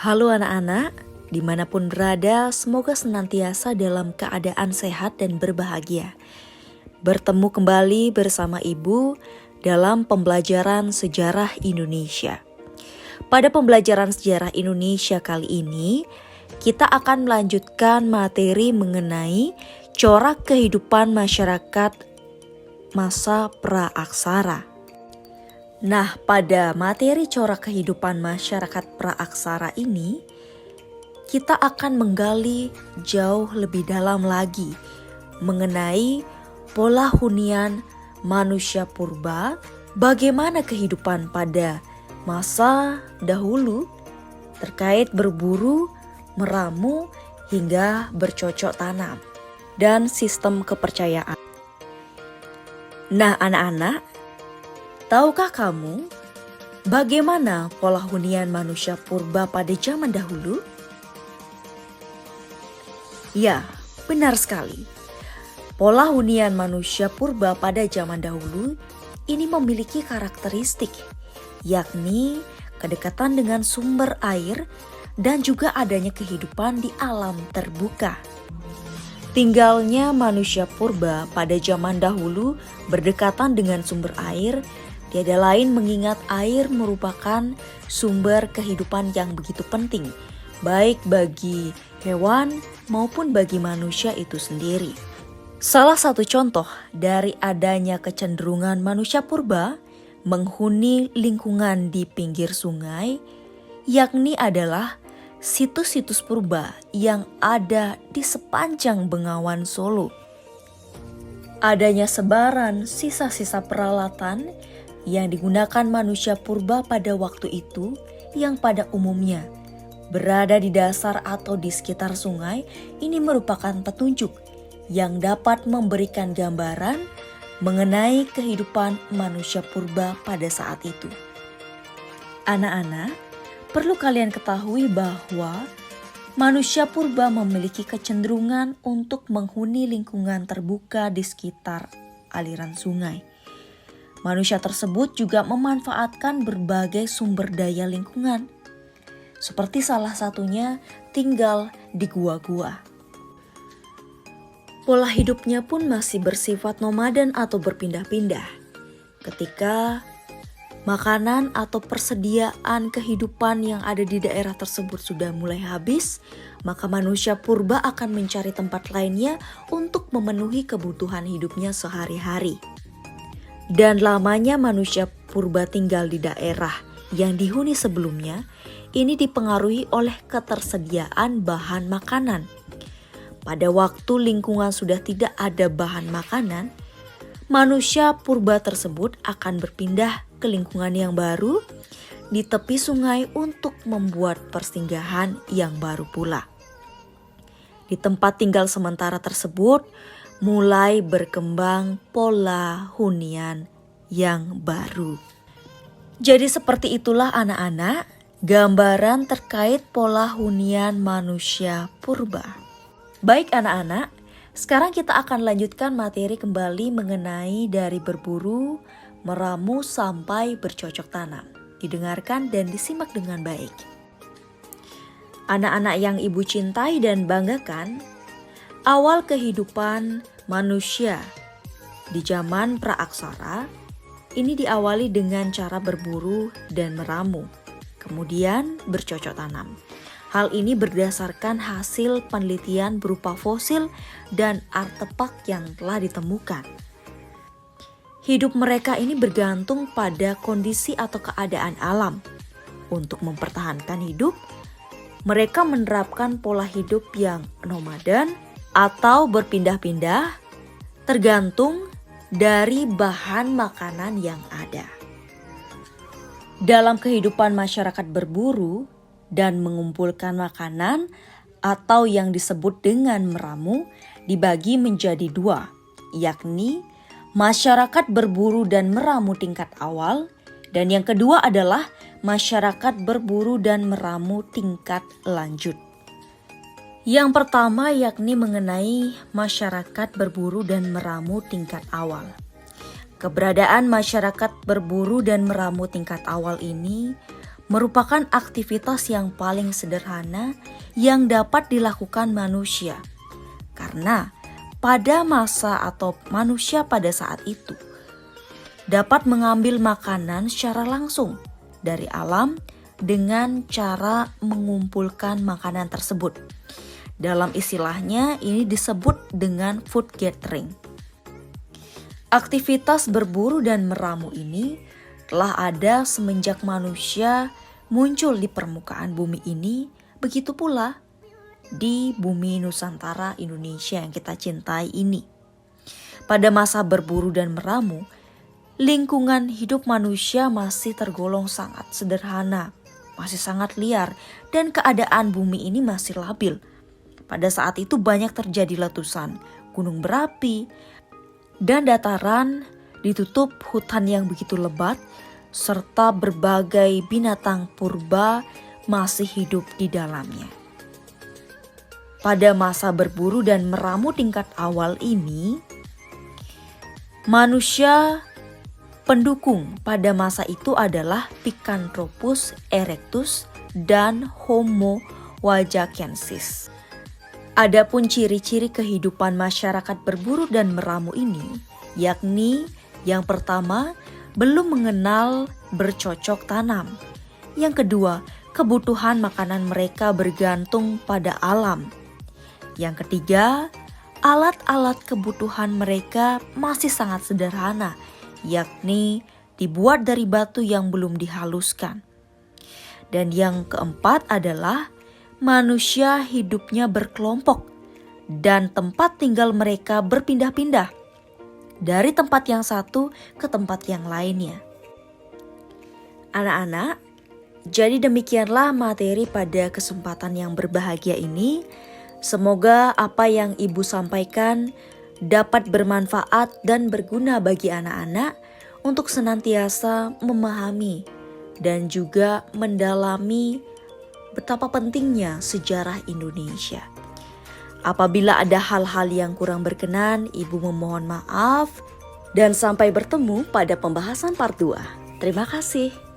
Halo anak-anak, dimanapun berada, semoga senantiasa dalam keadaan sehat dan berbahagia. Bertemu kembali bersama Ibu dalam pembelajaran sejarah Indonesia. Pada pembelajaran sejarah Indonesia kali ini, kita akan melanjutkan materi mengenai corak kehidupan masyarakat masa praaksara. Nah, pada materi corak kehidupan masyarakat praaksara ini, kita akan menggali jauh lebih dalam lagi mengenai pola hunian manusia purba, bagaimana kehidupan pada masa dahulu terkait berburu, meramu, hingga bercocok tanam, dan sistem kepercayaan. Nah, anak-anak, tahukah kamu bagaimana pola hunian manusia purba pada zaman dahulu? Ya, benar sekali. Pola hunian manusia purba pada zaman dahulu ini memiliki karakteristik, yakni kedekatan dengan sumber air dan juga adanya kehidupan di alam terbuka. Tinggalnya manusia purba pada zaman dahulu berdekatan dengan sumber air, tiada lain mengingat air merupakan sumber kehidupan yang begitu penting, baik bagi hewan maupun bagi manusia itu sendiri. Salah satu contoh dari adanya kecenderungan manusia purba menghuni lingkungan di pinggir sungai, yakni adalah situs-situs purba yang ada di sepanjang Bengawan Solo. Adanya sebaran sisa-sisa peralatan yang digunakan manusia purba pada waktu itu yang pada umumnya berada di dasar atau di sekitar sungai ini merupakan petunjuk yang dapat memberikan gambaran mengenai kehidupan manusia purba pada saat itu. Anak-anak, perlu kalian ketahui bahwa manusia purba memiliki kecenderungan untuk menghuni lingkungan terbuka di sekitar aliran sungai. Manusia tersebut juga memanfaatkan berbagai sumber daya lingkungan, seperti salah satunya tinggal di gua-gua. Pola hidupnya pun masih bersifat nomaden atau berpindah-pindah. Ketika makanan atau persediaan kehidupan yang ada di daerah tersebut sudah mulai habis, maka manusia purba akan mencari tempat lainnya untuk memenuhi kebutuhan hidupnya sehari-hari. Dan lamanya manusia purba tinggal di daerah yang dihuni sebelumnya, ini dipengaruhi oleh ketersediaan bahan makanan. Pada waktu lingkungan sudah tidak ada bahan makanan, manusia purba tersebut akan berpindah ke lingkungan yang baru di tepi sungai untuk membuat persinggahan yang baru pula. Di tempat tinggal sementara tersebut mulai berkembang pola hunian yang baru. Jadi seperti itulah anak-anak gambaran terkait pola hunian manusia purba. Baik anak-anak, sekarang kita akan lanjutkan materi kembali mengenai dari berburu, meramu sampai bercocok tanam. Didengarkan dan disimak dengan baik. Anak-anak yang Ibu cintai dan banggakan, awal kehidupan manusia di zaman praaksara ini diawali dengan cara berburu dan meramu, kemudian bercocok tanam. Hal ini berdasarkan hasil penelitian berupa fosil dan artefak yang telah ditemukan. Hidup mereka ini bergantung pada kondisi atau keadaan alam. Untuk mempertahankan hidup, mereka menerapkan pola hidup yang nomaden atau berpindah-pindah tergantung dari bahan makanan yang ada. Dalam kehidupan masyarakat berburu dan mengumpulkan makanan atau yang disebut dengan meramu dibagi menjadi dua, yakni masyarakat berburu dan meramu tingkat awal, dan yang kedua adalah masyarakat berburu dan meramu tingkat lanjut. Yang pertama yakni mengenai masyarakat berburu dan meramu tingkat awal. Keberadaan masyarakat berburu dan meramu tingkat awal ini merupakan aktivitas yang paling sederhana yang dapat dilakukan manusia. Karena pada masa atau manusia pada saat itu dapat mengambil makanan secara langsung dari alam dengan cara mengumpulkan makanan tersebut. Dalam istilahnya ini disebut dengan food gathering. Aktivitas berburu dan meramu ini telah ada semenjak manusia muncul di permukaan bumi ini, begitu pula di bumi Nusantara Indonesia yang kita cintai ini. Pada masa berburu dan meramu, lingkungan hidup manusia masih tergolong sangat sederhana, masih sangat liar, dan keadaan bumi ini masih labil. Pada saat itu banyak terjadi letusan, gunung berapi, dan dataran ditutup hutan yang begitu lebat, serta berbagai binatang purba masih hidup di dalamnya. Pada masa berburu dan meramu tingkat awal ini, manusia pendukung pada masa itu adalah Picanthropus erectus dan Homo wajachensis. Adapun ciri-ciri kehidupan masyarakat berburu dan meramu ini, yakni yang pertama, belum mengenal bercocok tanam. Yang kedua, kebutuhan makanan mereka bergantung pada alam. Yang ketiga, alat-alat kebutuhan mereka masih sangat sederhana, yakni dibuat dari batu yang belum dihaluskan. Dan yang keempat adalah manusia hidupnya berkelompok dan tempat tinggal mereka berpindah-pindah dari tempat yang satu ke tempat yang lainnya. Anak-anak, jadi demikianlah materi pada kesempatan yang berbahagia ini. Semoga apa yang Ibu sampaikan dapat bermanfaat dan berguna bagi anak-anak untuk senantiasa memahami dan juga mendalami betapa pentingnya sejarah Indonesia. Apabila ada hal-hal yang kurang berkenan, Ibu memohon maaf dan sampai bertemu pada pembahasan part 2. Terima kasih.